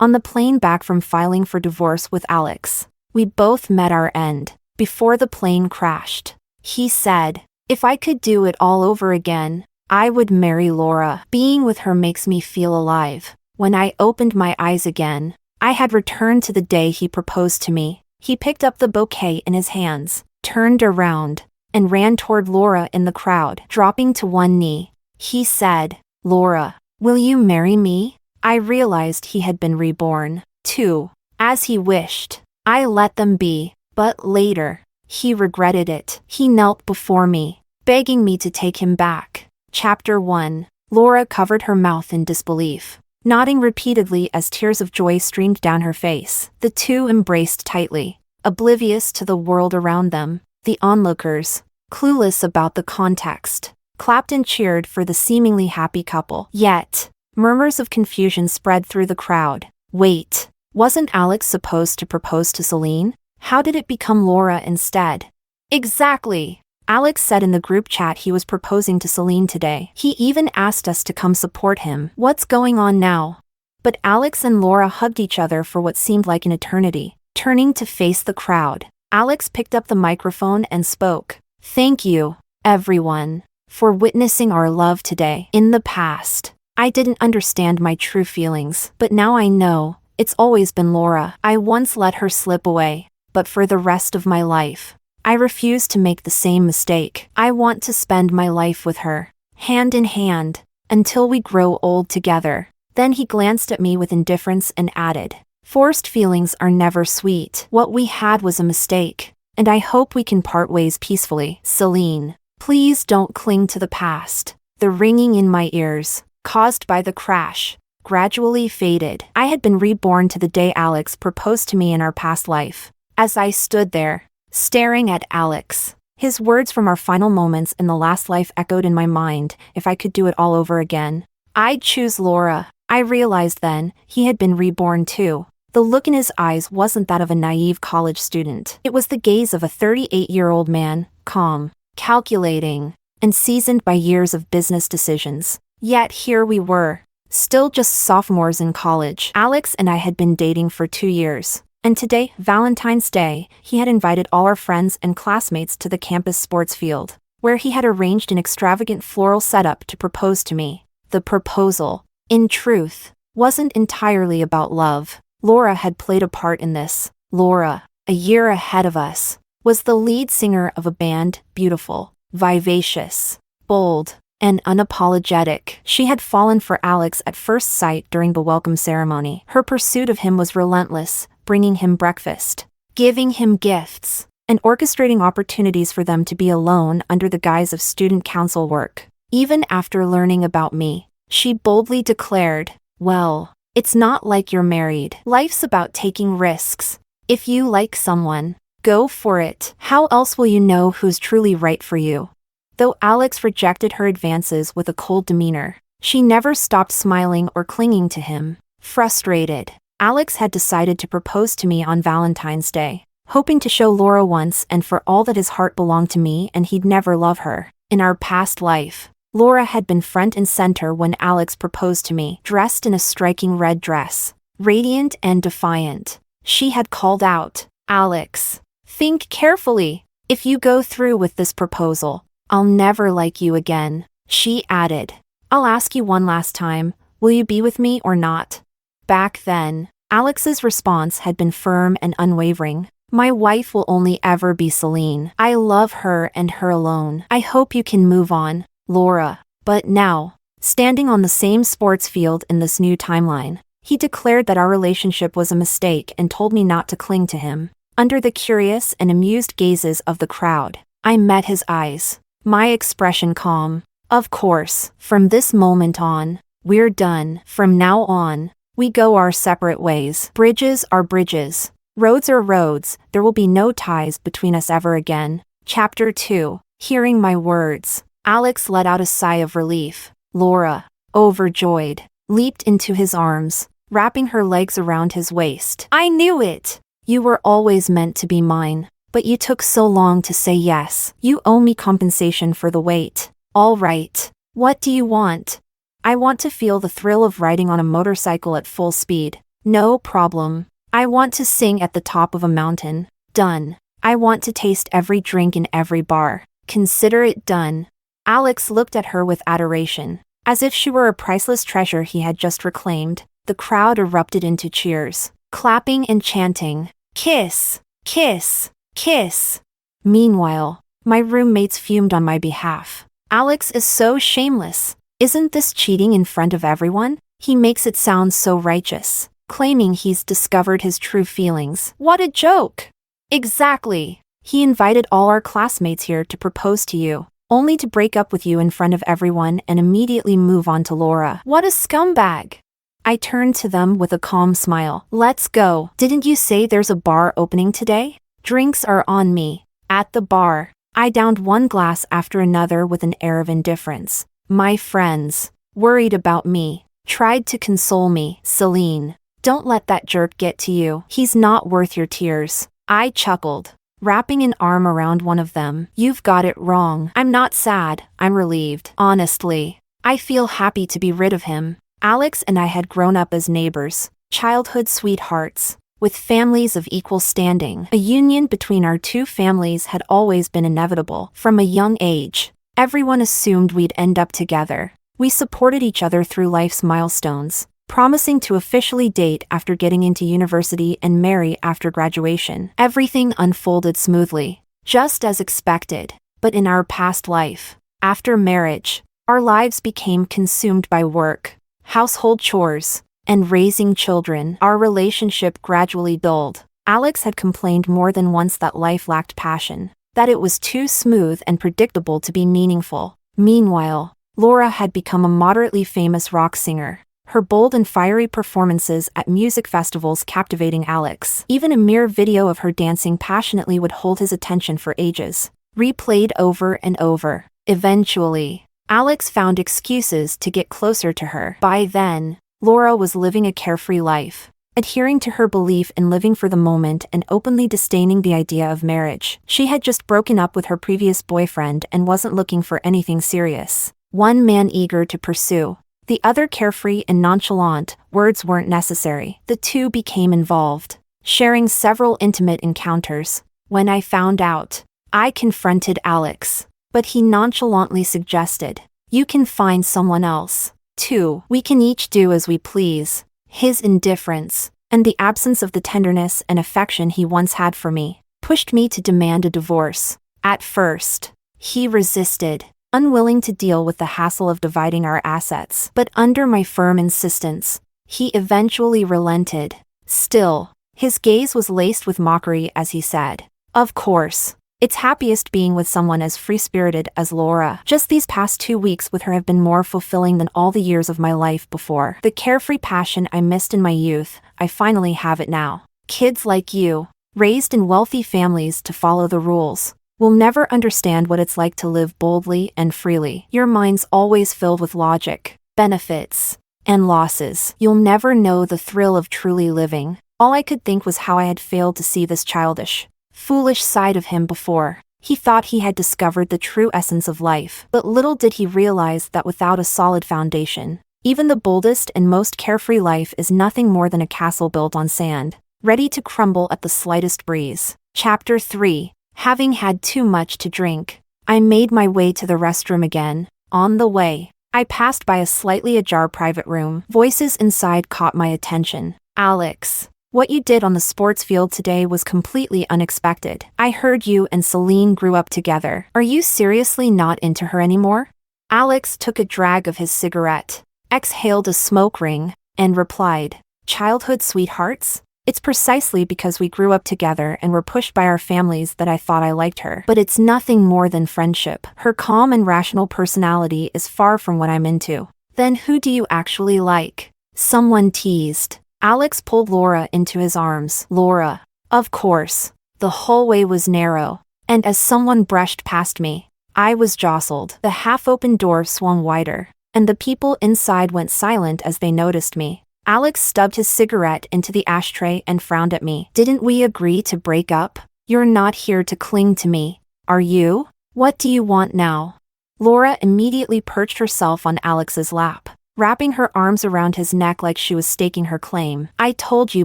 On the plane back from filing for divorce with Alex, we both met our end. Before the plane crashed, he said, "If I could do it all over again, I would marry Laura. Being with her makes me feel alive." When I opened my eyes again, I had returned to the day he proposed to me. He picked up the bouquet in his hands, turned around, and ran toward Laura in the crowd. Dropping to one knee, he said, "Laura, will you marry me?" I realized he had been reborn, too. As he wished, I let them be, but later, he regretted it. He knelt before me, begging me to take him back. Chapter 1. Laura covered her mouth in disbelief, nodding repeatedly as tears of joy streamed down her face. The two embraced tightly, oblivious to the world around them. The onlookers, clueless about the context, clapped and cheered for the seemingly happy couple. Yet, murmurs of confusion spread through the crowd. Wait, wasn't Alex supposed to propose to Celine? How did it become Laura instead? Exactly. Alex said in the group chat he was proposing to Celine today. He even asked us to come support him. What's going on now? But Alex and Laura hugged each other for what seemed like an eternity. Turning to face the crowd, Alex picked up the microphone and spoke. "Thank you, everyone, for witnessing our love today. In the past, I didn't understand my true feelings, but now I know. It's always been Laura. I once let her slip away, but for the rest of my life, I refuse to make the same mistake. I want to spend my life with her, hand in hand, until we grow old together." Then he glanced at me with indifference and added, "Forced feelings are never sweet. What we had was a mistake, and I hope we can part ways peacefully. Celine, please don't cling to the past." The ringing in my ears, caused by the crash, gradually faded. I had been reborn to the day Alex proposed to me in our past life. As I stood there, staring at Alex, his words from our final moments in the last life echoed in my mind. If I could do it all over again, I'd choose Laura. I realized then, he had been reborn too. The look in his eyes wasn't that of a naive college student. It was the gaze of a 38-year-old man, calm, calculating, and seasoned by years of business decisions. Yet here we were, still just sophomores in college. Alex and I had been dating for 2 years. And today, Valentine's Day, he had invited all our friends and classmates to the campus sports field, where he had arranged an extravagant floral setup to propose to me. The proposal, in truth, wasn't entirely about love. Laura had played a part in this. Laura, a year ahead of us, was the lead singer of a band, beautiful, vivacious, bold, and unapologetic. She had fallen for Alex at first sight during the welcome ceremony. Her pursuit of him was relentless, bringing him breakfast, giving him gifts, and orchestrating opportunities for them to be alone under the guise of student council work. Even after learning about me, she boldly declared, "Well, it's not like you're married. Life's about taking risks. If you like someone, go for it. How else will you know who's truly right for you?" Though Alex rejected her advances with a cold demeanor, she never stopped smiling or clinging to him. Frustrated, Alex had decided to propose to me on Valentine's Day, hoping to show Laura once and for all that his heart belonged to me and he'd never love her. In our past life, Laura had been front and center when Alex proposed to me. Dressed in a striking red dress, radiant and defiant, she had called out, "Alex, think carefully. If you go through with this proposal, I'll never like you again." She added, "I'll ask you one last time, will you be with me or not?" Back then, Alex's response had been firm and unwavering. "My wife will only ever be Celine. I love her and her alone. I hope you can move on, Laura." But now, standing on the same sports field in this new timeline, he declared that our relationship was a mistake and told me not to cling to him. Under the curious and amused gazes of the crowd, I met his eyes, my expression calm. "Of course, from this moment on, we're done. From now on, we go our separate ways. Bridges are bridges. Roads are roads. There will be no ties between us ever again." Chapter 2. Hearing my words, Alex let out a sigh of relief. Laura, overjoyed, leaped into his arms, wrapping her legs around his waist. "I knew it! You were always meant to be mine. But you took so long to say yes. You owe me compensation for the wait." "All right. What do you want?" "I want to feel the thrill of riding on a motorcycle at full speed. No problem. I want to sing at the top of a mountain. Done. I want to taste every drink in every bar. Consider it done. Alex looked at her with adoration, as if she were a priceless treasure he had just reclaimed. The crowd erupted into cheers, clapping and chanting, "Kiss! Kiss! Kiss!" Meanwhile, my roommates fumed on my behalf. Alex is so shameless. Isn't this cheating in front of everyone? He makes it sound so righteous, claiming he's discovered his true feelings. What a joke! Exactly. He invited all our classmates here to propose to you, only to break up with you in front of everyone and immediately move on to Laura. What a scumbag! I turned to them with a calm smile. Let's go. Didn't you say there's a bar opening today? Drinks are on me. At the bar, I downed one glass after another with an air of indifference. My friends, worried about me, tried to console me. Celine, don't let that jerk get to you. He's not worth your tears. I chuckled, wrapping an arm around one of them. You've got it wrong. I'm not sad, I'm relieved. Honestly, I feel happy to be rid of him. Alex and I had grown up as neighbors, childhood sweethearts, with families of equal standing. A union between our two families had always been inevitable. From a young age, everyone assumed we'd end up together. We supported each other through life's milestones, promising to officially date after getting into university and marry after graduation. Everything unfolded smoothly, just as expected. But in our past life, after marriage, our lives became consumed by work, household chores, and raising children. Our relationship gradually dulled. Alex had complained more than once that life lacked passion, that it was too smooth and predictable to be meaningful. Meanwhile, Laura had become a moderately famous rock singer, her bold and fiery performances at music festivals captivating Alex. Even a mere video of her dancing passionately would hold his attention for ages, replayed over and over. Eventually, Alex found excuses to get closer to her. By then, Laura was living a carefree life, adhering to her belief in living for the moment and openly disdaining the idea of marriage. She had just broken up with her previous boyfriend and wasn't looking for anything serious. One man eager to pursue, the other carefree and nonchalant. Words weren't necessary. The two became involved, sharing several intimate encounters. When I found out, I confronted Alex, but he nonchalantly suggested, "You can find someone else. Too. We can each do as we please." His indifference, and the absence of the tenderness and affection he once had for me, pushed me to demand a divorce. At first, he resisted, unwilling to deal with the hassle of dividing our assets. But under my firm insistence, he eventually relented. Still, his gaze was laced with mockery as he said, "Of course, it's happiest being with someone as free-spirited as Laura. Just these past 2 weeks with her have been more fulfilling than all the years of my life before. The carefree passion I missed in my youth, I finally have it now. Kids like you, raised in wealthy families to follow the rules, will never understand what it's like to live boldly and freely. Your mind's always filled with logic, benefits, and losses. You'll never know the thrill of truly living." All I could think was how I had failed to see this childish, foolish side of him before. He thought he had discovered the true essence of life, but little did he realize that without a solid foundation, even the boldest and most carefree life is nothing more than a castle built on sand, ready to crumble at the slightest breeze. Chapter 3. Having had too much to drink, I made my way to the restroom again. On the way, I passed by a slightly ajar private room. Voices inside caught my attention. "Alex, what you did on the sports field today was completely unexpected. I heard you and Celine grew up together. Are you seriously not into her anymore?" Alex took a drag of his cigarette, exhaled a smoke ring, and replied, "Childhood sweethearts? It's precisely because we grew up together and were pushed by our families that I thought I liked her. But it's nothing more than friendship. Her calm and rational personality is far from what I'm into." "Then who do you actually like?" someone teased. Alex pulled Laura into his arms. "Laura, of course." The hallway was narrow, and as someone brushed past me, I was jostled. The half-open door swung wider, and the people inside went silent as they noticed me. Alex stubbed his cigarette into the ashtray and frowned at me. "Didn't we agree to break up? You're not here to cling to me, are you? What do you want now?" Laura immediately perched herself on Alex's lap, wrapping her arms around his neck like she was staking her claim. I told you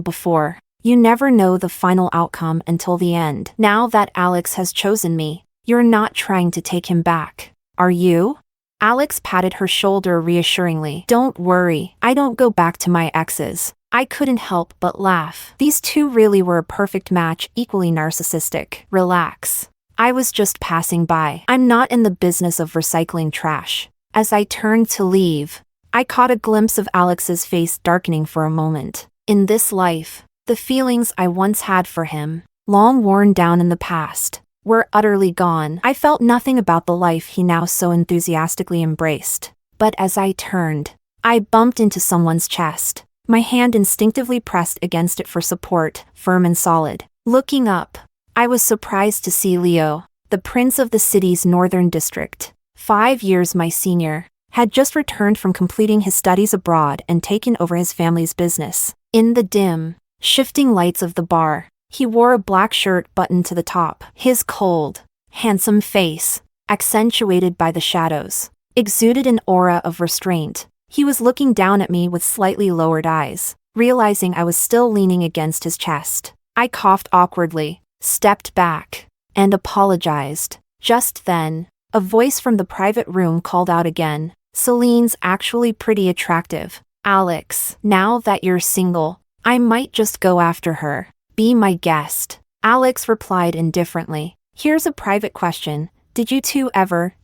before. You never know the final outcome until the end. Now that Alex has chosen me, you're not trying to take him back, are you? Alex patted her shoulder reassuringly. Don't worry, I don't go back to my exes. I couldn't help but laugh. These two really were a perfect match, equally narcissistic. Relax. I was just passing by. I'm not in the business of recycling trash. As I turned to leave, I caught a glimpse of Alex's face darkening for a moment. In this life, the feelings I once had for him, long worn down in the past, were utterly gone. I felt nothing about the life he now so enthusiastically embraced. But as I turned, I bumped into someone's chest. My hand instinctively pressed against it for support, firm and solid. Looking up, I was surprised to see Leo, the prince of the city's northern district, 5 years my senior, had just returned from completing his studies abroad and taken over his family's business. In the dim, shifting lights of the bar, he wore a black shirt buttoned to the top. His cold, handsome face, accentuated by the shadows, exuded an aura of restraint. He was looking down at me with slightly lowered eyes. Realizing I was still leaning against his chest, I coughed awkwardly, stepped back, and apologized. Just then, a voice from the private room called out again. Celine's actually pretty attractive. Alex, now that you're single, I might just go after her. Be my guest. Alex replied indifferently. Here's a private question. Did you two ever,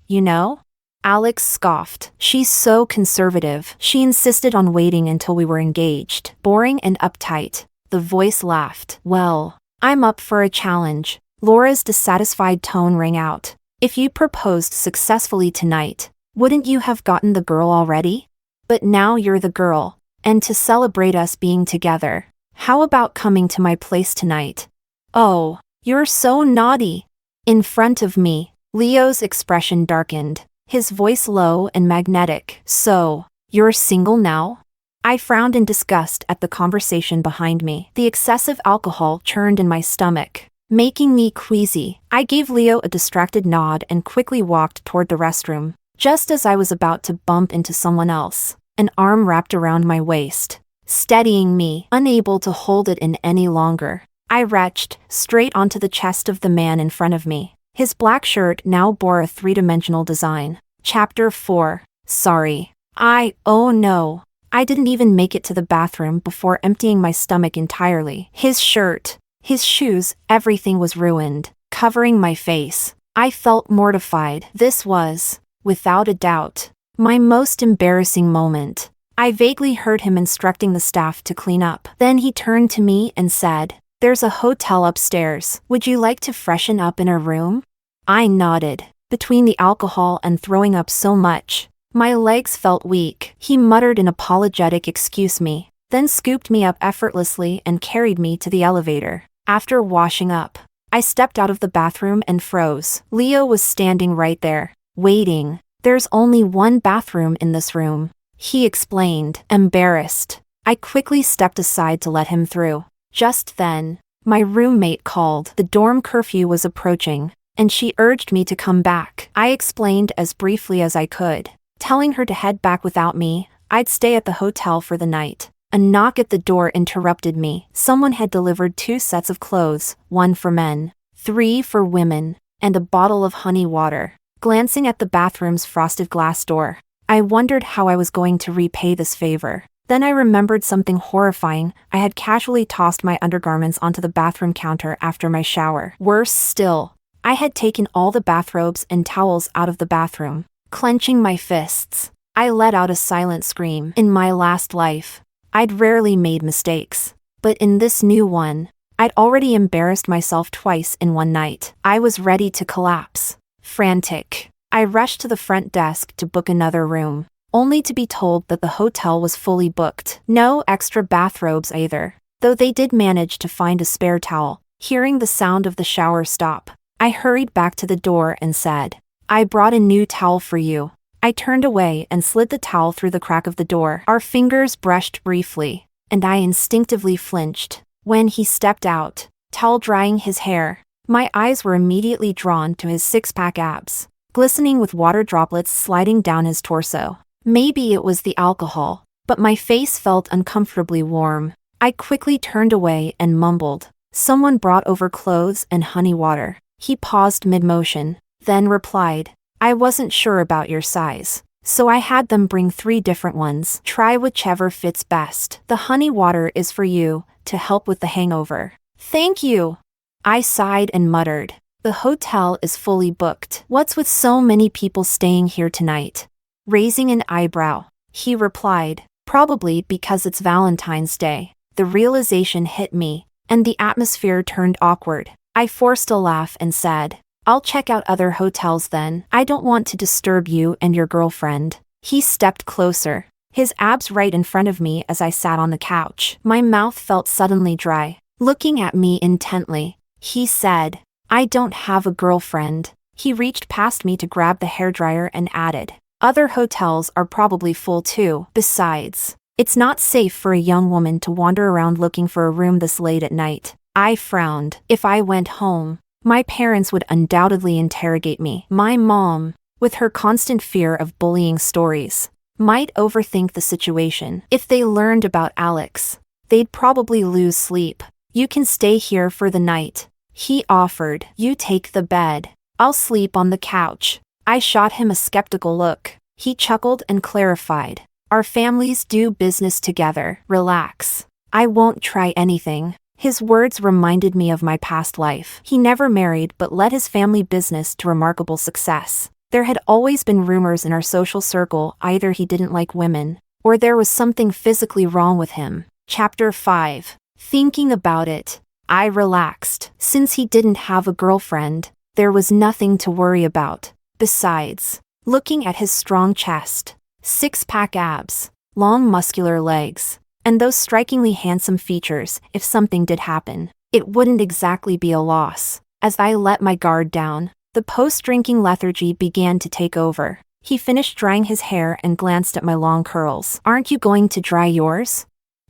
Alex scoffed. She's so conservative. She insisted on waiting until we were engaged. Boring and uptight. The voice laughed. Well, I'm up for a challenge. Laura's dissatisfied tone rang out. If you proposed successfully tonight, wouldn't you have gotten the girl already? But now you're the girl. And to celebrate us being together, how about coming to my place tonight? Oh, you're so naughty. In front of me, Leo's expression darkened, his voice low and magnetic. So, you're single now? I frowned in disgust at the conversation behind me. The excessive alcohol churned in my stomach, making me queasy. I gave Leo a distracted nod and quickly walked toward the restroom. Just as I was about to bump into someone else, an arm wrapped around my waist, steadying me, unable to hold it in any longer. I retched straight onto the chest of the man in front of me. His black shirt now bore a three-dimensional design. Chapter 4. Sorry. Oh no. I didn't even make it to the bathroom before emptying my stomach entirely. His shirt, his shoes, everything was ruined, covering my face. I felt mortified. This was, without a doubt, my most embarrassing moment. I vaguely heard him instructing the staff to clean up. Then he turned to me and said, "There's a hotel upstairs. Would you like to freshen up in a room?" I nodded. Between the alcohol and throwing up so much, my legs felt weak. He muttered an apologetic "excuse me," then scooped me up effortlessly and carried me to the elevator. After washing up, I stepped out of the bathroom and froze. Leo was standing right there, waiting. "There's only one bathroom in this room," he explained, embarrassed. I quickly stepped aside to let him through. Just then, my roommate called. The dorm curfew was approaching, and she urged me to come back. I explained as briefly as I could, telling her to head back without me. I'd stay at the hotel for the night. A knock at the door interrupted me. Someone had delivered 2 sets of clothes, 1 for men, 3 for women, and a bottle of honey water. Glancing at the bathroom's frosted glass door, I wondered how I was going to repay this favor. Then I remembered something horrifying. I had casually tossed my undergarments onto the bathroom counter after my shower. Worse still, I had taken all the bathrobes and towels out of the bathroom. Clenching my fists, I let out a silent scream. In my last life, I'd rarely made mistakes. But in this new one, I'd already embarrassed myself twice in one night. I was ready to collapse. Frantic, I rushed to the front desk to book another room, only to be told that the hotel was fully booked. No extra bathrobes either, though they did manage to find a spare towel. Hearing the sound of the shower stop, I hurried back to the door and said, "I brought a new towel for you." I turned away and slid the towel through the crack of the door. Our fingers brushed briefly, and I instinctively flinched. When he stepped out, towel drying his hair, my eyes were immediately drawn to his 6-pack abs, glistening with water droplets sliding down his torso. Maybe it was the alcohol, but my face felt uncomfortably warm. I quickly turned away and mumbled. Someone brought over clothes and honey water. He paused mid-motion, then replied, I wasn't sure about your size, so I had them bring 3 different ones. Try whichever fits best. The honey water is for you, to help with the hangover. Thank you. I sighed and muttered. The hotel is fully booked. What's with so many people staying here tonight? Raising an eyebrow, he replied, probably because it's Valentine's Day. The realization hit me, and the atmosphere turned awkward. I forced a laugh and said, I'll check out other hotels then. I don't want to disturb you and your girlfriend. He stepped closer, his abs right in front of me as I sat on the couch. My mouth felt suddenly dry. Looking at me intently, he said, I don't have a girlfriend. He reached past me to grab the hairdryer and added, other hotels are probably full too. Besides, it's not safe for a young woman to wander around looking for a room this late at night. I frowned. If I went home, my parents would undoubtedly interrogate me. My mom, with her constant fear of bullying stories, might overthink the situation. If they learned about Alex, they'd probably lose sleep. You can stay here for the night, he offered. You take the bed. I'll sleep on the couch. I shot him a skeptical look. He chuckled and clarified. Our families do business together. Relax. I won't try anything. His words reminded me of my past life. He never married but led his family business to remarkable success. There had always been rumors in our social circle either he didn't like women, or there was something physically wrong with him. Chapter 5. Thinking about it, I relaxed. Since he didn't have a girlfriend, there was nothing to worry about. Besides, looking at his strong chest, 6-pack abs, long muscular legs, and those strikingly handsome features, if something did happen, it wouldn't exactly be a loss. As I let my guard down, the post-drinking lethargy began to take over. He finished drying his hair and glanced at my long curls. Aren't you going to dry yours?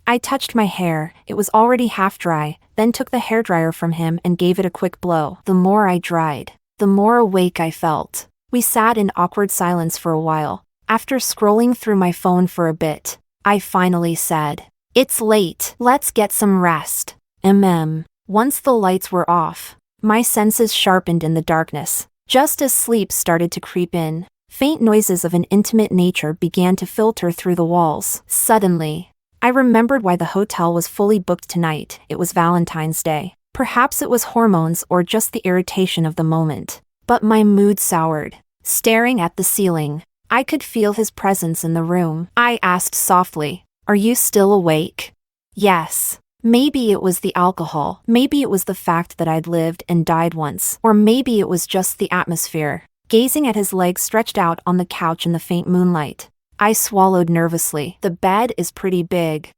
I touched my hair, it was already half dry, then took the hairdryer from him and gave it a quick blow. The more I dried, the more awake I felt. We sat in awkward silence for a while. After scrolling through my phone for a bit, I finally said, It's late, let's get some rest. Once the lights were off, my senses sharpened in the darkness. Just as sleep started to creep in, faint noises of an intimate nature began to filter through the walls. Suddenly, I remembered why the hotel was fully booked tonight. It was Valentine's Day. Perhaps it was hormones or just the irritation of the moment. But my mood soured. Staring at the ceiling, I could feel his presence in the room. I asked softly, Are you still awake? Yes. Maybe it was the alcohol. Maybe it was the fact that I'd lived and died once. Or maybe it was just the atmosphere. Gazing at his legs stretched out on the couch in the faint moonlight, I swallowed nervously. The bed is pretty big.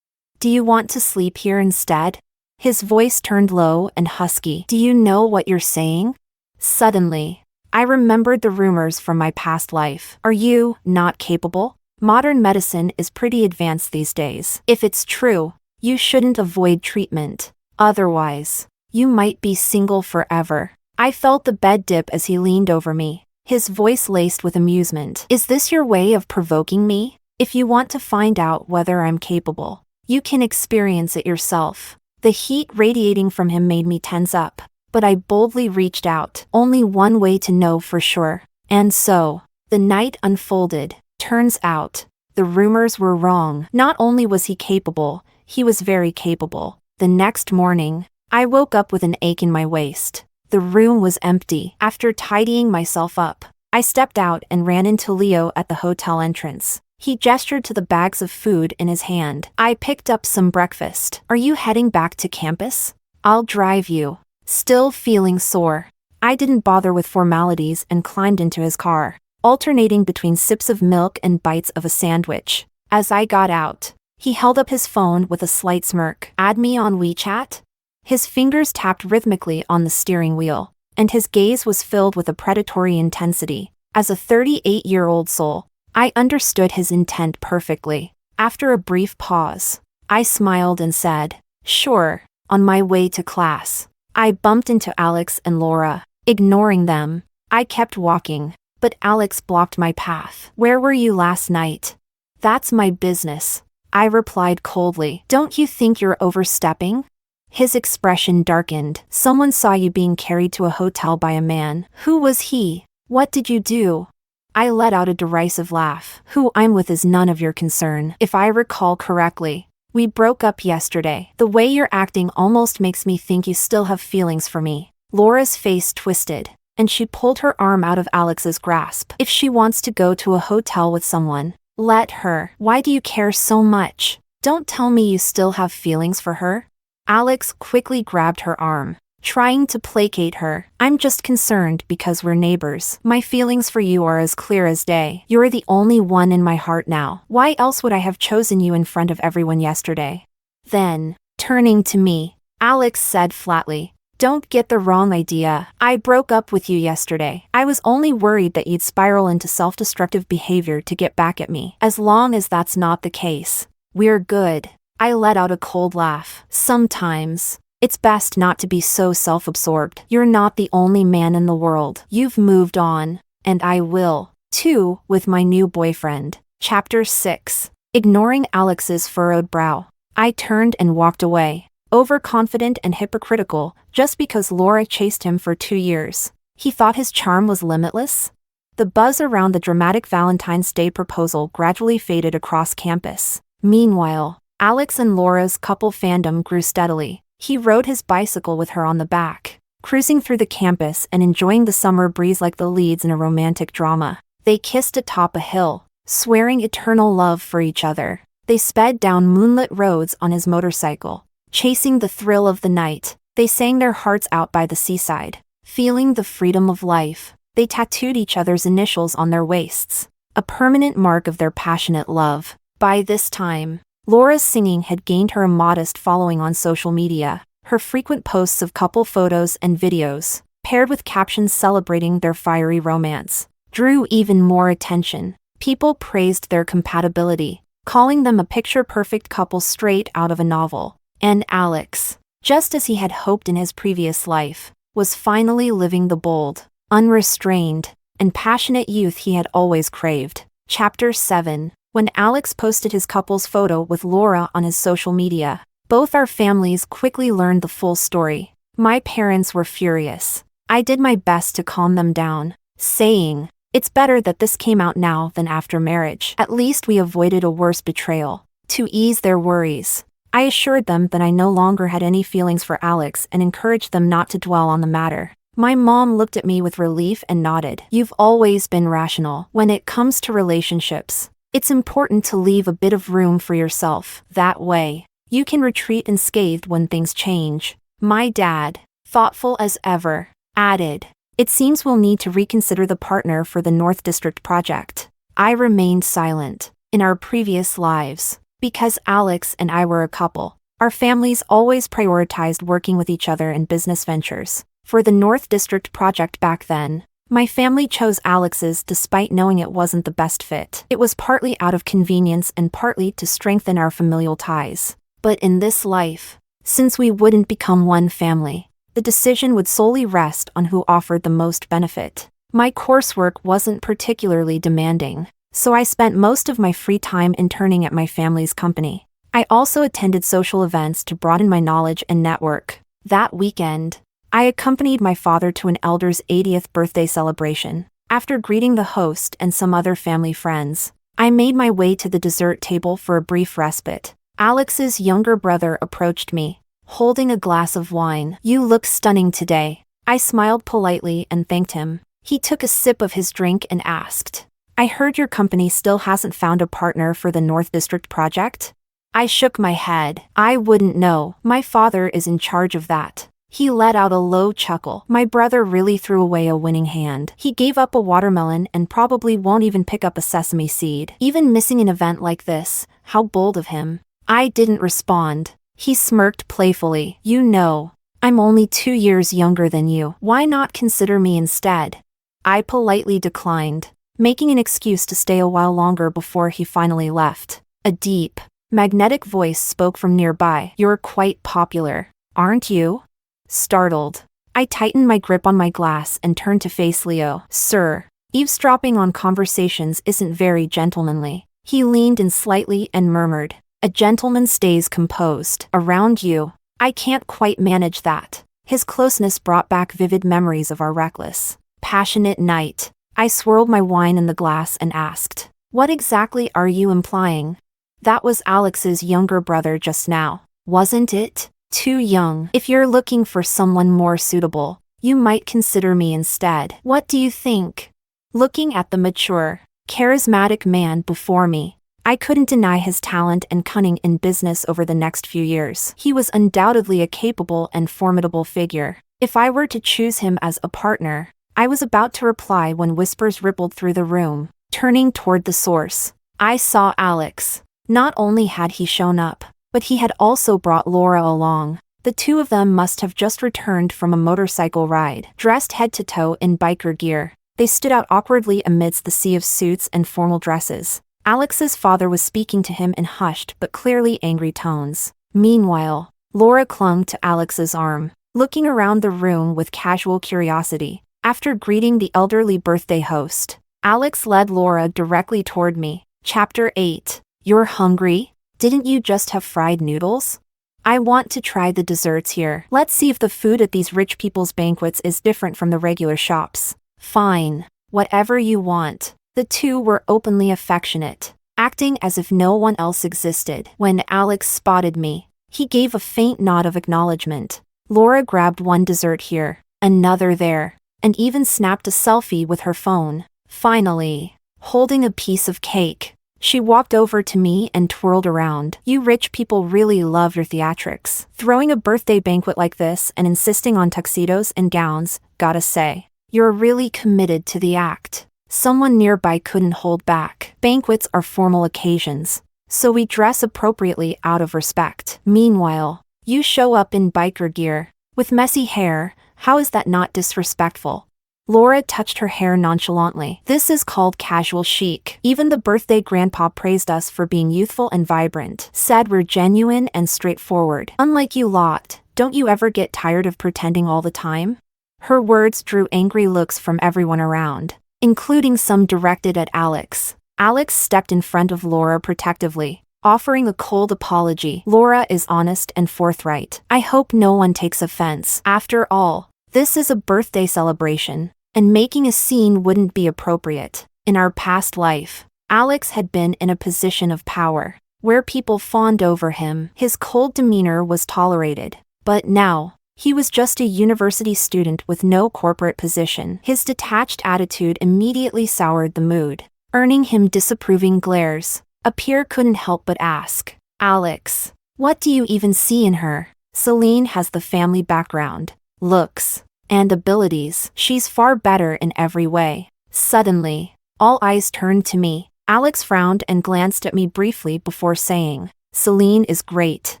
Do you want to sleep here instead? His voice turned low and husky. Do you know what you're saying? Suddenly, I remembered the rumors from my past life. Are you not capable? Modern medicine is pretty advanced these days. If it's true, you shouldn't avoid treatment. Otherwise, you might be single forever. I felt the bed dip as he leaned over me, his voice laced with amusement. Is this your way of provoking me? If you want to find out whether I'm capable, you can experience it yourself. The heat radiating from him made me tense up, but I boldly reached out. Only one way to know for sure. And so, the night unfolded. Turns out, the rumors were wrong. Not only was he capable, he was very capable. The next morning, I woke up with an ache in my waist. The room was empty. After tidying myself up, I stepped out and ran into Leo at the hotel entrance. He gestured to the bags of food in his hand. I picked up some breakfast. Are you heading back to campus? I'll drive you. Still feeling sore, I didn't bother with formalities and climbed into his car, alternating between sips of milk and bites of a sandwich. As I got out, he held up his phone with a slight smirk. Add me on WeChat? His fingers tapped rhythmically on the steering wheel, and his gaze was filled with a predatory intensity. As a 38-year-old soul, I understood his intent perfectly. After a brief pause, I smiled and said, Sure. On my way to class, I bumped into Alex and Laura. Ignoring them, I kept walking, But Alex blocked my path. Where were you last night? That's my business. I replied coldly. Don't you think you're overstepping? His expression darkened. Someone saw you being carried to a hotel by a man. Who was he? What did you do? I let out a derisive laugh. Who I'm with is none of your concern. If I recall correctly, we broke up yesterday. The way you're acting almost makes me think you still have feelings for me. Laura's face twisted, and she pulled her arm out of Alex's grasp. If she wants to go to a hotel with someone, let her. Why do you care so much? Don't tell me you still have feelings for her. Alex quickly grabbed her arm, trying to placate her. I'm just concerned because we're neighbors. My feelings for you are as clear as day. You're the only one in my heart now. Why else would I have chosen you in front of everyone yesterday? Then, turning to me, Alex said flatly, don't get the wrong idea. I broke up with you yesterday. I was only worried that you'd spiral into self-destructive behavior to get back at me. As long as that's not the case, we're good. I let out a cold laugh. Sometimes, it's best not to be so self-absorbed. You're not the only man in the world. You've moved on, and I will, too, with my new boyfriend. Chapter 6. Ignoring Alex's furrowed brow, I turned and walked away, overconfident and hypocritical, just because Laura chased him for 2 years. He thought his charm was limitless? The buzz around the dramatic Valentine's Day proposal gradually faded across campus. Meanwhile, Alex and Laura's couple fandom grew steadily. He rode his bicycle with her on the back, cruising through the campus and enjoying the summer breeze like the leads in a romantic drama. They kissed atop a hill, swearing eternal love for each other. They sped down moonlit roads on his motorcycle, chasing the thrill of the night. They sang their hearts out by the seaside, feeling the freedom of life. They tattooed each other's initials on their waists, a permanent mark of their passionate love. By this time, Laura's singing had gained her a modest following on social media. Her frequent posts of couple photos and videos, paired with captions celebrating their fiery romance, drew even more attention. People praised their compatibility, calling them a picture-perfect couple straight out of a novel. And Alex, just as he had hoped in his previous life, was finally living the bold, unrestrained, and passionate youth he had always craved. Chapter 7. When Alex posted his couple's photo with Laura on his social media, both our families quickly learned the full story. My parents were furious. I did my best to calm them down, saying, it's better that this came out now than after marriage. At least we avoided a worse betrayal. To ease their worries, I assured them that I no longer had any feelings for Alex and encouraged them not to dwell on the matter. My mom looked at me with relief and nodded. You've always been rational. When it comes to relationships, it's important to leave a bit of room for yourself. That way, you can retreat unscathed when things change. My dad, thoughtful as ever, added, it seems we'll need to reconsider the partner for the North District project. I remained silent. In our previous lives, because Alex and I were a couple, our families always prioritized working with each other in business ventures. For the North District project back then, my family chose Alex's despite knowing it wasn't the best fit. It was partly out of convenience and partly to strengthen our familial ties. But in this life, since we wouldn't become one family, the decision would solely rest on who offered the most benefit. My coursework wasn't particularly demanding, so I spent most of my free time interning at my family's company. I also attended social events to broaden my knowledge and network. That weekend, I accompanied my father to an elder's 80th birthday celebration. After greeting the host and some other family friends, I made my way to the dessert table for a brief respite. Alex's younger brother approached me, holding a glass of wine. You look stunning today. I smiled politely and thanked him. He took a sip of his drink and asked, I heard your company still hasn't found a partner for the North District project? I shook my head. I wouldn't know. My father is in charge of that. He let out a low chuckle. My brother really threw away a winning hand. He gave up a watermelon and probably won't even pick up a sesame seed. Even missing an event like this, how bold of him. I didn't respond. He smirked playfully. You know, I'm only 2 years younger than you. Why not consider me instead? I politely declined, making an excuse to stay a while longer before he finally left. A deep, magnetic voice spoke from nearby. You're quite popular, aren't you? Startled, I tightened my grip on my glass and turned to face Leo. Sir, Eavesdropping on conversations isn't very gentlemanly. He leaned in slightly and murmured, "A gentleman stays composed. Around you, I can't quite manage that." His closeness brought back vivid memories of our reckless, passionate night. I swirled my wine in the glass and asked, "What exactly are you implying?" "That was Alex's younger brother just now, wasn't it? Too young. If you're looking for someone more suitable, you might consider me instead. What do you think?" Looking at the mature, charismatic man before me, I couldn't deny his talent and cunning in business over the next few years. He was undoubtedly a capable and formidable figure. If I were to choose him as a partner, I was about to reply when whispers rippled through the room. Turning toward the source, I saw Alex. Not only had he shown up, but he had also brought Laura along. The two of them must have just returned from a motorcycle ride. Dressed head to toe in biker gear, they stood out awkwardly amidst the sea of suits and formal dresses. Alex's father was speaking to him in hushed but clearly angry tones. Meanwhile, Laura clung to Alex's arm, looking around the room with casual curiosity. After greeting the elderly birthday host, Alex led Laura directly toward me. Chapter 8. You're hungry? Didn't you just have fried noodles? I want to try the desserts here. Let's see if the food at these rich people's banquets is different from the regular shops. Fine. Whatever you want. The two were openly affectionate, acting as if no one else existed. When Alex spotted me, he gave a faint nod of acknowledgement. Laura grabbed one dessert here, another there, and even snapped a selfie with her phone. Finally, holding a piece of cake, she walked over to me and twirled around. You rich people really love your theatrics. Throwing a birthday banquet like this and insisting on tuxedos and gowns, gotta say, you're really committed to the act. Someone nearby couldn't hold back. Banquets are formal occasions, so we dress appropriately out of respect. Meanwhile, you show up in biker gear, with messy hair. How is that not disrespectful? Laura touched her hair nonchalantly. This is called casual chic. Even the birthday grandpa praised us for being youthful and vibrant. Said we're genuine and straightforward. Unlike you lot, don't you ever get tired of pretending all the time? Her words drew angry looks from everyone around, including some directed at Alex. Alex stepped in front of Laura protectively, offering a cold apology. Laura is honest and forthright. I hope no one takes offense. After all, this is a birthday celebration, and making a scene wouldn't be appropriate. In our past life, Alex had been in a position of power, where people fawned over him. His cold demeanor was tolerated. But now, he was just a university student with no corporate position. His detached attitude immediately soured the mood, earning him disapproving glares. A peer couldn't help but ask, Alex, what do you even see in her? Celine has the family background, looks, and abilities. She's far better in every way. Suddenly, all eyes turned to me. Alex frowned and glanced at me briefly before saying, Celine is great,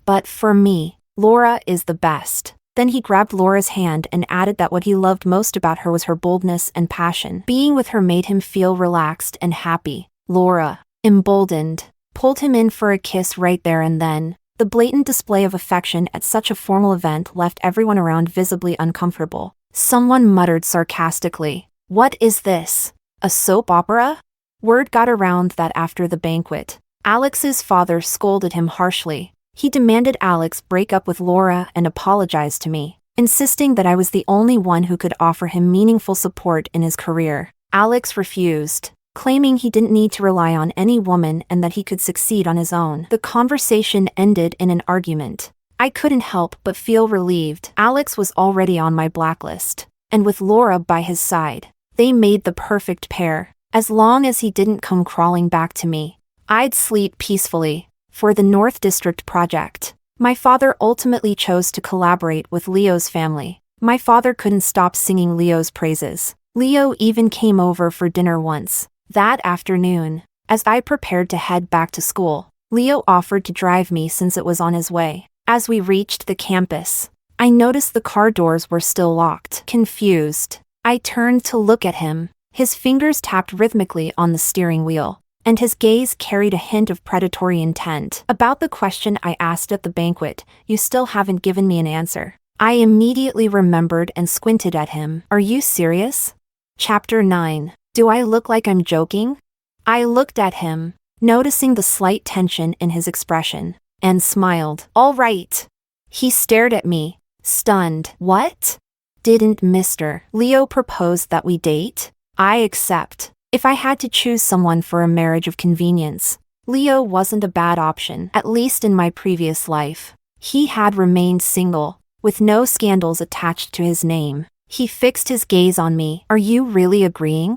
but for me, Laura is the best. Then he grabbed Laura's hand and added that what he loved most about her was her boldness and passion. Being with her made him feel relaxed and happy. Laura, emboldened, pulled him in for a kiss right there and then. The blatant display of affection at such a formal event left everyone around visibly uncomfortable. Someone muttered sarcastically, "What is this? A soap opera?" Word got around that after the banquet, Alex's father scolded him harshly. He demanded Alex break up with Laura and apologize to me, insisting that I was the only one who could offer him meaningful support in his career. Alex refused, claiming he didn't need to rely on any woman and that he could succeed on his own. The conversation ended in an argument. I couldn't help but feel relieved. Alex was already on my blacklist, and with Laura by his side, they made the perfect pair. As long as he didn't come crawling back to me, I'd sleep peacefully. For the North District project, my father ultimately chose to collaborate with Leo's family. My father couldn't stop singing Leo's praises. Leo even came over for dinner once. That afternoon, as I prepared to head back to school, Leo offered to drive me since it was on his way. As we reached the campus, I noticed the car doors were still locked. Confused, I turned to look at him. His fingers tapped rhythmically on the steering wheel, and his gaze carried a hint of predatory intent. About the question I asked at the banquet, you still haven't given me an answer. I immediately remembered and squinted at him. Are you serious? Chapter 9. Do I look like I'm joking? I looked at him, noticing the slight tension in his expression, and smiled. All right. He stared at me, stunned. What? Didn't Mr. Leo propose that we date? I accept. If I had to choose someone for a marriage of convenience, Leo wasn't a bad option, at least in my previous life. He had remained single, with no scandals attached to his name. He fixed his gaze on me. Are you really agreeing?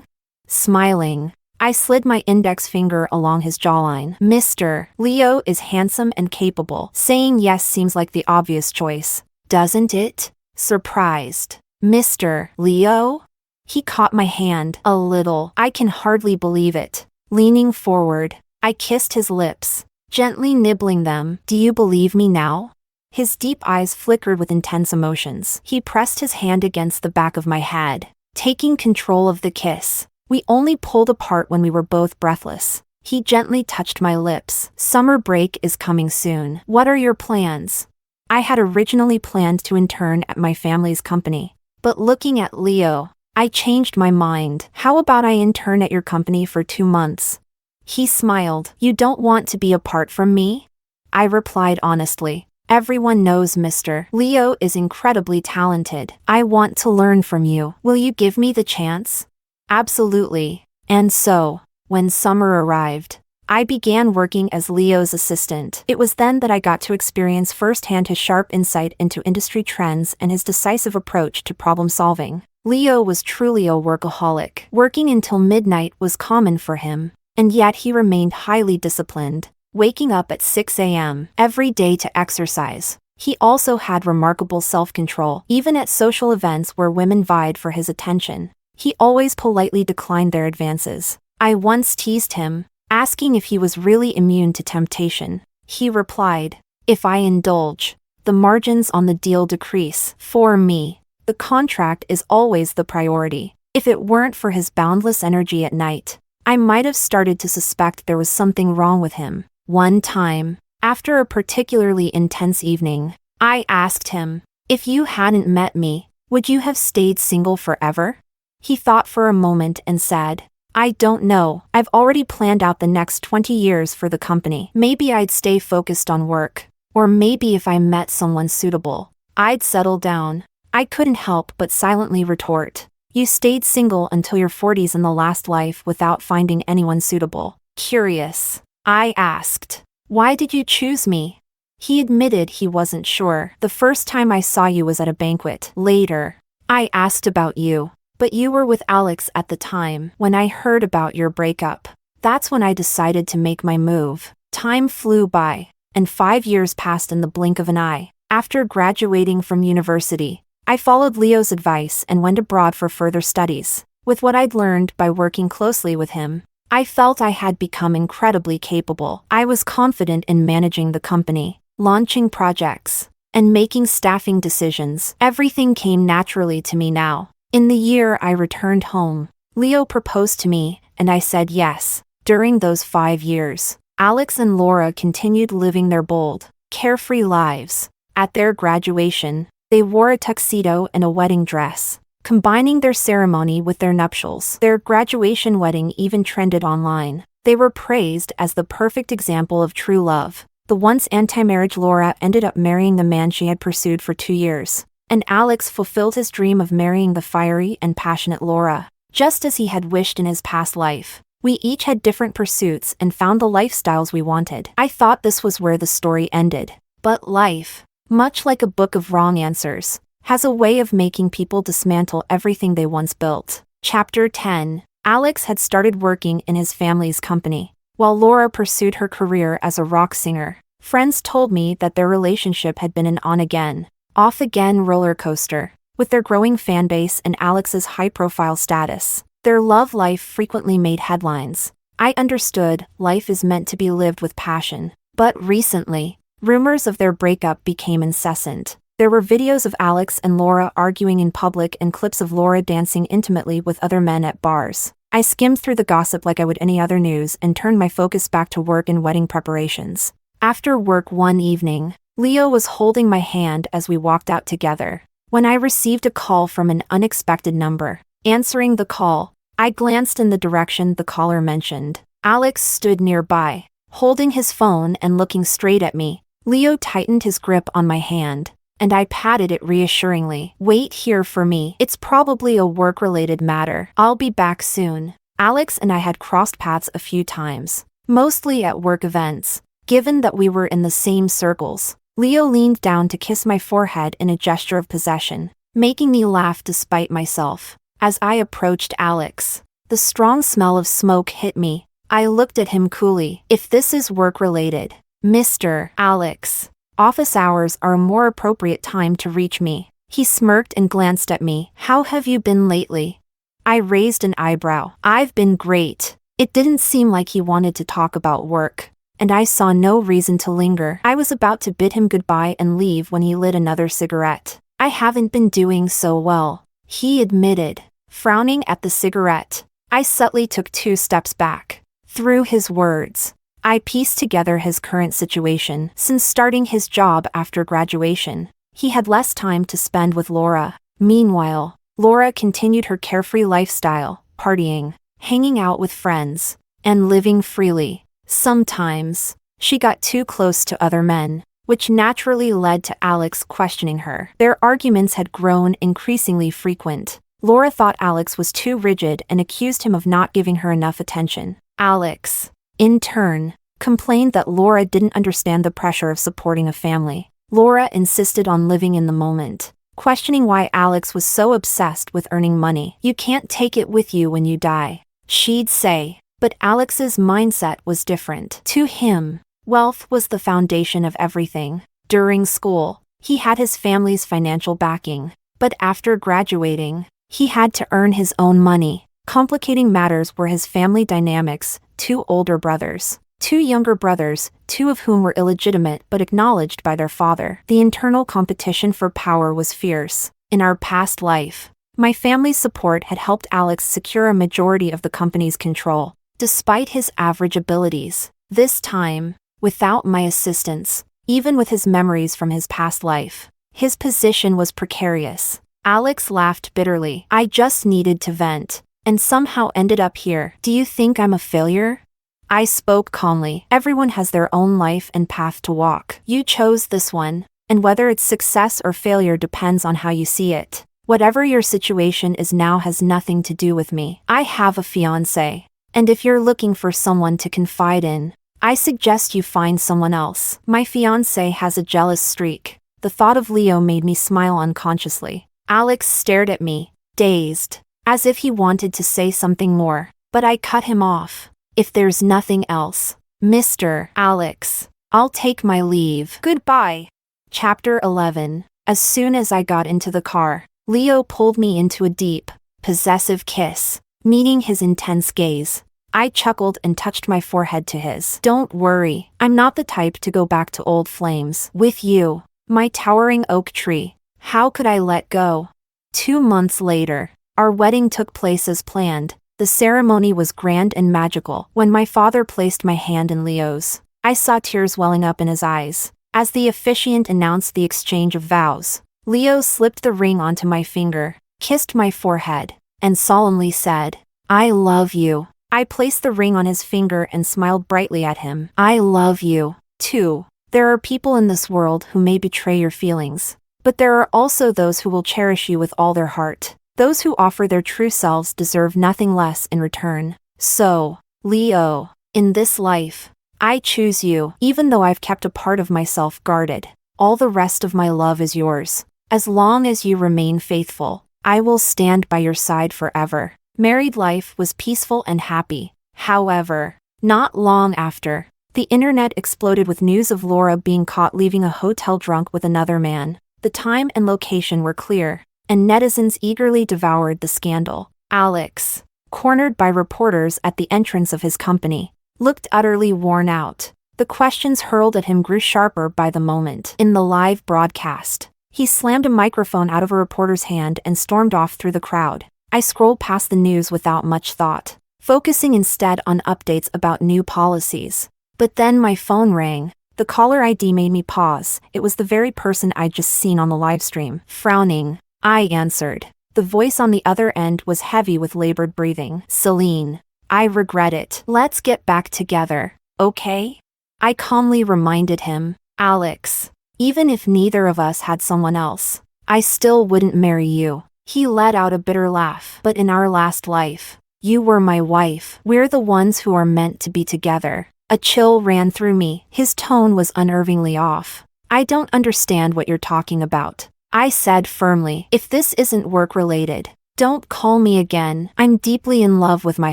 Smiling, I slid my index finger along his jawline. Mr. Leo is handsome and capable. Saying yes seems like the obvious choice, doesn't it? Surprised. Mr. Leo? He caught my hand a little. I can hardly believe it. Leaning forward, I kissed his lips, gently nibbling them. Do you believe me now? His deep eyes flickered with intense emotions. He pressed his hand against the back of my head, taking control of the kiss. We only pulled apart when we were both breathless. He gently touched my lips. Summer break is coming soon. What are your plans? I had originally planned to intern at my family's company, but looking at Leo, I changed my mind. How about I intern at your company for 2 months? He smiled. You don't want to be apart from me? I replied honestly. Everyone knows Mr. Leo is incredibly talented. I want to learn from you. Will you give me the chance? Absolutely. And so, when summer arrived, I began working as Leo's assistant. It was then that I got to experience firsthand his sharp insight into industry trends and his decisive approach to problem solving. Leo was truly a workaholic. Working until midnight was common for him, and yet he remained highly disciplined, waking up at 6 a.m. every day to exercise. He also had remarkable self-control. Even at social events where women vied for his attention, he always politely declined their advances. I once teased him, asking if he was really immune to temptation. He replied, if I indulge, the margins on the deal decrease. For me, the contract is always the priority. If it weren't for his boundless energy at night, I might have started to suspect there was something wrong with him. One time, after a particularly intense evening, I asked him, if you hadn't met me, would you have stayed single forever? He thought for a moment and said, I don't know. I've already planned out the next 20 years for the company. Maybe I'd stay focused on work. Or maybe if I met someone suitable, I'd settle down. I couldn't help but silently retort, you stayed single until your 40s in the last life without finding anyone suitable. Curious. I asked, why did you choose me? He admitted he wasn't sure. The first time I saw you was at a banquet. Later, I asked about you, but you were with Alex at the time. When I heard about your breakup, that's when I decided to make my move. Time flew by, and 5 years passed in the blink of an eye. After graduating from university, I followed Leo's advice and went abroad for further studies. With what I'd learned by working closely with him, I felt I had become incredibly capable. I was confident in managing the company, launching projects, and making staffing decisions. Everything came naturally to me now. In the year I returned home, Leo proposed to me, and I said yes. During those 5 years, Alex and Laura continued living their bold, carefree lives. At their graduation, they wore a tuxedo and a wedding dress, combining their ceremony with their nuptials. Their graduation wedding even trended online. They were praised as the perfect example of true love. The once anti-marriage Laura ended up marrying the man she had pursued for 2 years, and Alex fulfilled his dream of marrying the fiery and passionate Laura, just as he had wished in his past life. We each had different pursuits and found the lifestyles we wanted. I thought this was where the story ended. But life, much like a book of wrong answers, has a way of making people dismantle everything they once built. Chapter 10. Alex had started working in his family's company, while Laura pursued her career as a rock singer. Friends told me that their relationship had been an on-again, off-again roller coaster. With their growing fanbase and Alex's high-profile status, their love life frequently made headlines. I understood life is meant to be lived with passion. But recently, rumors of their breakup became incessant. There were videos of Alex and Laura arguing in public and clips of Laura dancing intimately with other men at bars. I skimmed through the gossip like I would any other news and turned my focus back to work and wedding preparations. After work one evening, Leo was holding my hand as we walked out together, when I received a call from an unexpected number. Answering the call, I glanced in the direction the caller mentioned. Alex stood nearby, holding his phone and looking straight at me. Leo tightened his grip on my hand, and I patted it reassuringly. Wait here for me. It's probably a work-related matter. I'll be back soon. Alex and I had crossed paths a few times, mostly at work events. Given that we were in the same circles, Leo leaned down to kiss my forehead in a gesture of possession, making me laugh despite myself. As I approached Alex, the strong smell of smoke hit me. I looked at him coolly. If this is work-related, Mr. Alex, office hours are a more appropriate time to reach me. He smirked and glanced at me. How have you been lately? I raised an eyebrow. I've been great. It didn't seem like he wanted to talk about work, and I saw no reason to linger. I was about to bid him goodbye and leave when he lit another cigarette. I haven't been doing so well, he admitted, frowning at the cigarette. I subtly took 2 steps back. Through his words, I pieced together his current situation. Since starting his job after graduation, he had less time to spend with Laura. Meanwhile, Laura continued her carefree lifestyle, partying, hanging out with friends, and living freely. Sometimes, she got too close to other men, which naturally led to Alex questioning her. Their arguments had grown increasingly frequent. Laura thought Alex was too rigid and accused him of not giving her enough attention. Alex, in turn, complained that Laura didn't understand the pressure of supporting a family. Laura insisted on living in the moment, questioning why Alex was so obsessed with earning money. You can't take it with you when you die, she'd say. But Alex's mindset was different. To him, wealth was the foundation of everything. During school, he had his family's financial backing, but after graduating, he had to earn his own money. Complicating matters were his family dynamics: 2 older brothers, 2 younger brothers, 2 of whom were illegitimate but acknowledged by their father. The internal competition for power was fierce. In our past life, my family's support had helped Alex secure a majority of the company's control. Despite his average abilities, this time, without my assistance, even with his memories from his past life, his position was precarious. Alex laughed bitterly. I just needed to vent, and somehow ended up here. Do you think I'm a failure? I spoke calmly. Everyone has their own life and path to walk. You chose this one, and whether it's success or failure depends on how you see it. Whatever your situation is now has nothing to do with me. I have a fiancé, and if you're looking for someone to confide in, I suggest you find someone else. My fiancé has a jealous streak. The thought of Leo made me smile unconsciously. Alex stared at me, dazed, as if he wanted to say something more, but I cut him off. If there's nothing else, Mr. Alex, I'll take my leave. Goodbye. Chapter 11. As soon as I got into the car, Leo pulled me into a deep, possessive kiss, meeting his intense gaze. I chuckled and touched my forehead to his. Don't worry, I'm not the type to go back to old flames. With you, my towering oak tree, how could I let go? 2 months later, our wedding took place as planned. The ceremony was grand and magical. When my father placed my hand in Leo's, I saw tears welling up in his eyes. As the officiant announced the exchange of vows, Leo slipped the ring onto my finger, kissed my forehead, and solemnly said, I love you. I placed the ring on his finger and smiled brightly at him. I love you, too. There are people in this world who may betray your feelings, but there are also those who will cherish you with all their heart. Those who offer their true selves deserve nothing less in return. So, Leo, in this life, I choose you. Even though I've kept a part of myself guarded, all the rest of my love is yours. As long as you remain faithful, I will stand by your side forever. Married life was peaceful and happy. However, not long after, the internet exploded with news of Laura being caught leaving a hotel drunk with another man. The time and location were clear, and netizens eagerly devoured the scandal. Alex, cornered by reporters at the entrance of his company, looked utterly worn out. The questions hurled at him grew sharper by the moment. In the live broadcast, he slammed a microphone out of a reporter's hand and stormed off through the crowd. I scrolled past the news without much thought, focusing instead on updates about new policies. But then my phone rang. The caller ID made me pause. It was the very person I'd just seen on the livestream. Frowning, I answered. The voice on the other end was heavy with labored breathing. Celine, I regret it. Let's get back together, okay? I calmly reminded him. Alex, even if neither of us had someone else, I still wouldn't marry you. He let out a bitter laugh. But in our last life, you were my wife. We're the ones who are meant to be together. A chill ran through me. His tone was unnervingly off. I don't understand what you're talking about, I said firmly. If this isn't work-related, don't call me again. I'm deeply in love with my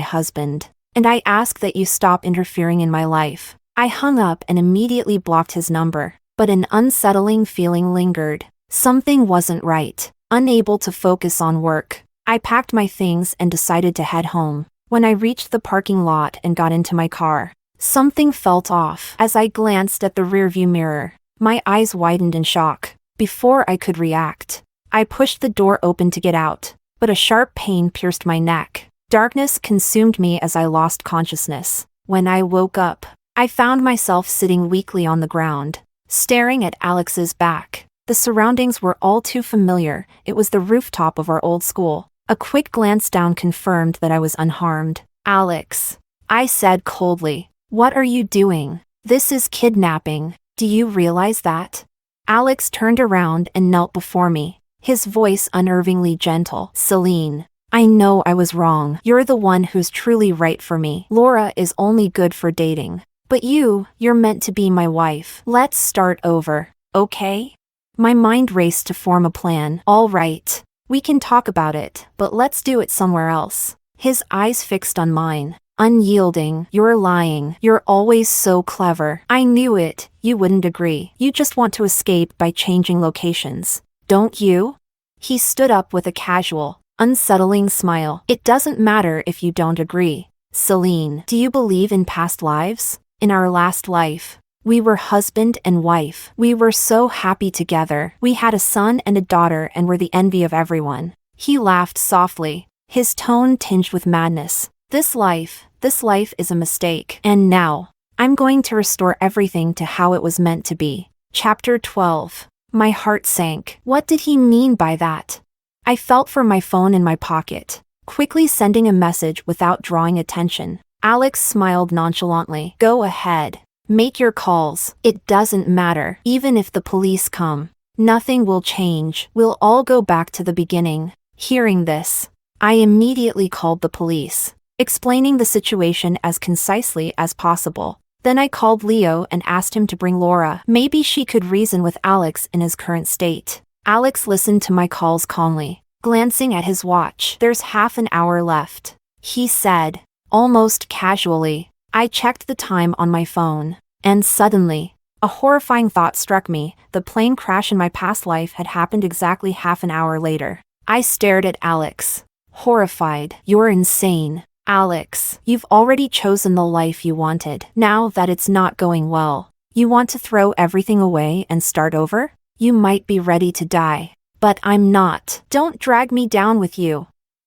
husband, and I ask that you stop interfering in my life. I hung up and immediately blocked his number, but an unsettling feeling lingered. Something wasn't right. Unable to focus on work, I packed my things and decided to head home. When I reached the parking lot and got into my car, something felt off. As I glanced at the rearview mirror, my eyes widened in shock. Before I could react, I pushed the door open to get out, but a sharp pain pierced my neck. Darkness consumed me as I lost consciousness. When I woke up, I found myself sitting weakly on the ground, staring at Alex's back. The surroundings were all too familiar. It was the rooftop of our old school. A quick glance down confirmed that I was unharmed. Alex, I said coldly, what are you doing? This is kidnapping. Do you realize that? Alex turned around and knelt before me, his voice unnervingly gentle. Celine, I know I was wrong. You're the one who's truly right for me. Laura is only good for dating. But you're meant to be my wife. Let's start over, okay? My mind raced to form a plan. All right, we can talk about it, but let's do it somewhere else. His eyes fixed on mine, unyielding. You're lying. You're always so clever. I knew it. You wouldn't agree. You just want to escape by changing locations, don't you? He stood up with a casual, unsettling smile. It doesn't matter if you don't agree. Celine, do you believe in past lives? In our last life, we were husband and wife. We were so happy together. We had a son and a daughter and were the envy of everyone. He laughed softly, his tone tinged with madness. This life is a mistake. And now, I'm going to restore everything to how it was meant to be. Chapter 12. My heart sank. What did he mean by that? I felt for my phone in my pocket, quickly sending a message without drawing attention. Alex smiled nonchalantly. Go ahead. Make your calls. It doesn't matter. Even if the police come, nothing will change. We'll all go back to the beginning. Hearing this, I immediately called the police, explaining the situation as concisely as possible. Then I called Leo and asked him to bring Laura. Maybe she could reason with Alex in his current state. Alex listened to my calls calmly, glancing at his watch. There's half an hour left, he said, almost casually. I checked the time on my phone, and suddenly, a horrifying thought struck me. The plane crash in my past life had happened exactly half an hour later. I stared at Alex, horrified. You're insane. Alex, you've already chosen the life you wanted. Now that it's not going well, you want to throw everything away and start over? You might be ready to die, but I'm not. Don't drag me down with you.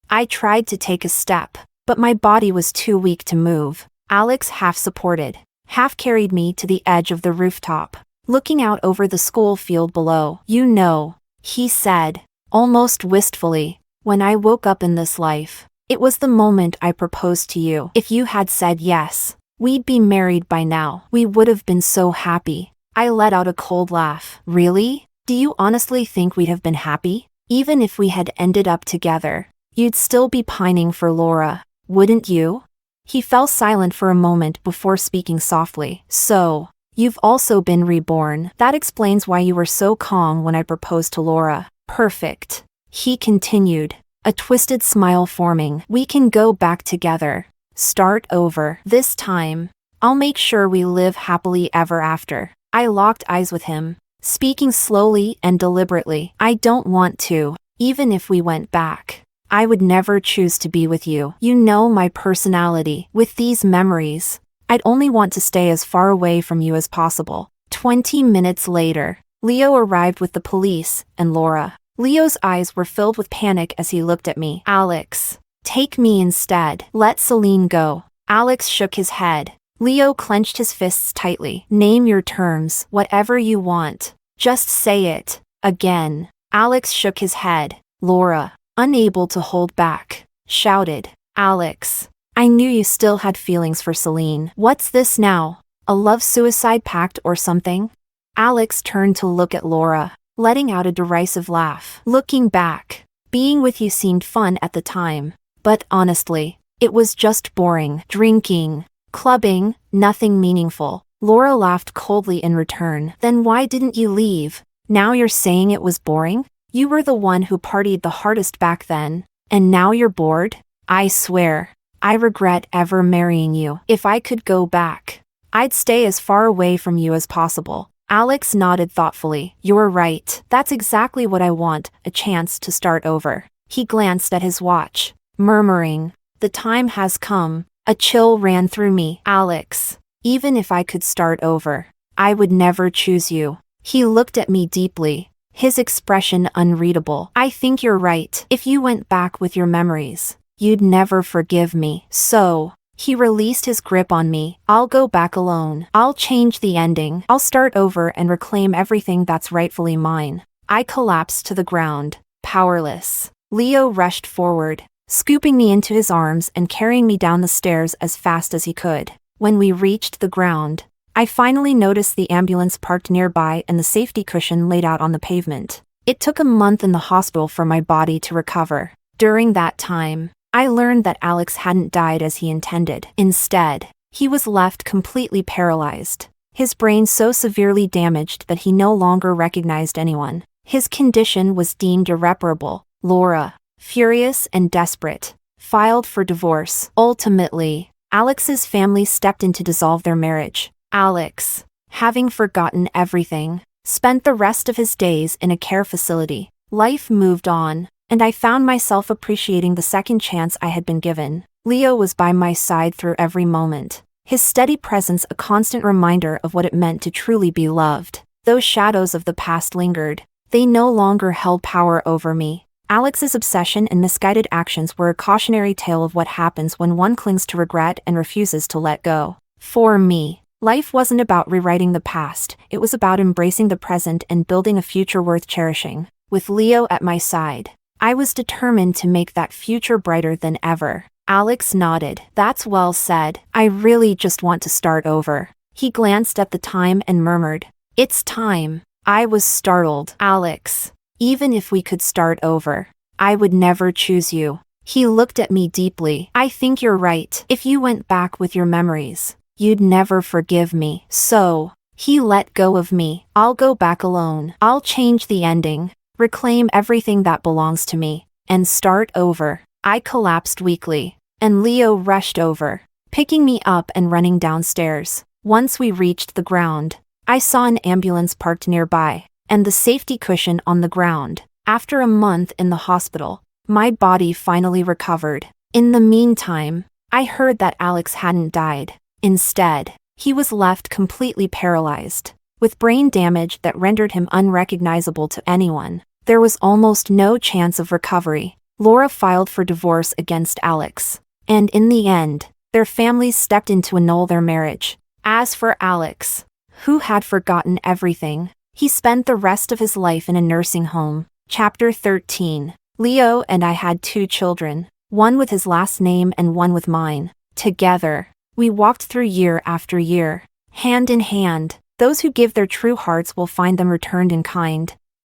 I tried to take a step, but my body was too weak to move. Alex half supported, half carried me to the edge of the rooftop, looking out over the school field below. You know, he said, almost wistfully, when I woke up in this life, it was the moment I proposed to you. If you had said yes, we'd be married by now. We would have been so happy. I let out a cold laugh. Really? Do you honestly think we'd have been happy? Even if we had ended up together, you'd still be pining for Laura, wouldn't you? He fell silent for a moment before speaking softly. So, you've also been reborn. That explains why you were so calm when I proposed to Laura. Perfect. He continued, a twisted smile forming. We can go back together. Start over. This time, I'll make sure we live happily ever after. I locked eyes with him, speaking slowly and deliberately. I don't want to. Even if we went back, I would never choose to be with you. You know my personality. With these memories, I'd only want to stay as far away from you as possible. 20 minutes later, Leo arrived with the police and Laura. Leo's eyes were filled with panic as he looked at me. Alex, take me instead. Let Celine go. Alex shook his head. Leo clenched his fists tightly. Name your terms, whatever you want. Just say it. Again. Alex shook his head. Laura, unable to hold back, shouted, "Alex, I knew you still had feelings for Celine. What's this now? A love-suicide pact or something?" Alex turned to look at Laura, letting out a derisive laugh. Looking back, being with you seemed fun at the time, but honestly, it was just boring. Drinking, clubbing, nothing meaningful. Laura laughed coldly in return. Then why didn't you leave? Now you're saying it was boring? You were the one who partied the hardest back then, and now you're bored? I swear, I regret ever marrying you. If I could go back, I'd stay as far away from you as possible. Alex nodded thoughtfully. You're right. That's exactly what I want, a chance to start over. He glanced at his watch, murmuring, "The time has come." A chill ran through me. Alex, even if I could start over, I would never choose you. He looked at me deeply, his expression unreadable. I think you're right. If you went back with your memories, you'd never forgive me. So, he released his grip on me. I'll go back alone. I'll change the ending. I'll start over and reclaim everything that's rightfully mine. I collapsed to the ground, powerless. Leo rushed forward, scooping me into his arms and carrying me down the stairs as fast as he could. When we reached the ground, I finally noticed the ambulance parked nearby and the safety cushion laid out on the pavement. It took a month in the hospital for my body to recover. During that time, I learned that Alex hadn't died as he intended. Instead, he was left completely paralyzed, his brain so severely damaged that he no longer recognized anyone. His condition was deemed irreparable. Laura, furious and desperate, filed for divorce. Ultimately, Alex's family stepped in to dissolve their marriage. Alex, having forgotten everything, spent the rest of his days in a care facility. Life moved on, and I found myself appreciating the second chance I had been given. Leo was by my side through every moment, his steady presence a constant reminder of what it meant to truly be loved. Those shadows of the past lingered. They no longer held power over me. Alex's obsession and misguided actions were a cautionary tale of what happens when one clings to regret and refuses to let go. For me, life wasn't about rewriting the past, it was about embracing the present and building a future worth cherishing. With Leo at my side, I was determined to make that future brighter than ever. Alex nodded. That's well said. I really just want to start over. He glanced at the time and murmured, "It's time." I was startled. Alex, even if we could start over, I would never choose you. He looked at me deeply. I think you're right. If you went back with your memories, you'd never forgive me. So, he let go of me. I'll go back alone. I'll change the ending, reclaim everything that belongs to me, and start over. I collapsed weakly, and Leo rushed over, picking me up and running downstairs. Once we reached the ground, I saw an ambulance parked nearby, and the safety cushion on the ground. After a month in the hospital, my body finally recovered. In the meantime, I heard that Alex hadn't died. Instead, he was left completely paralyzed, with brain damage that rendered him unrecognizable to anyone. There was almost no chance of recovery. Laura filed for divorce against Alex, and in the end, their families stepped in to annul their marriage. As for Alex, who had forgotten everything, he spent the rest of his life in a nursing home. Chapter 13. Leo and I had 2 children, one with his last name and one with mine. Together, we walked through year after year, hand in hand. Those who give their true hearts will find them returned in kind.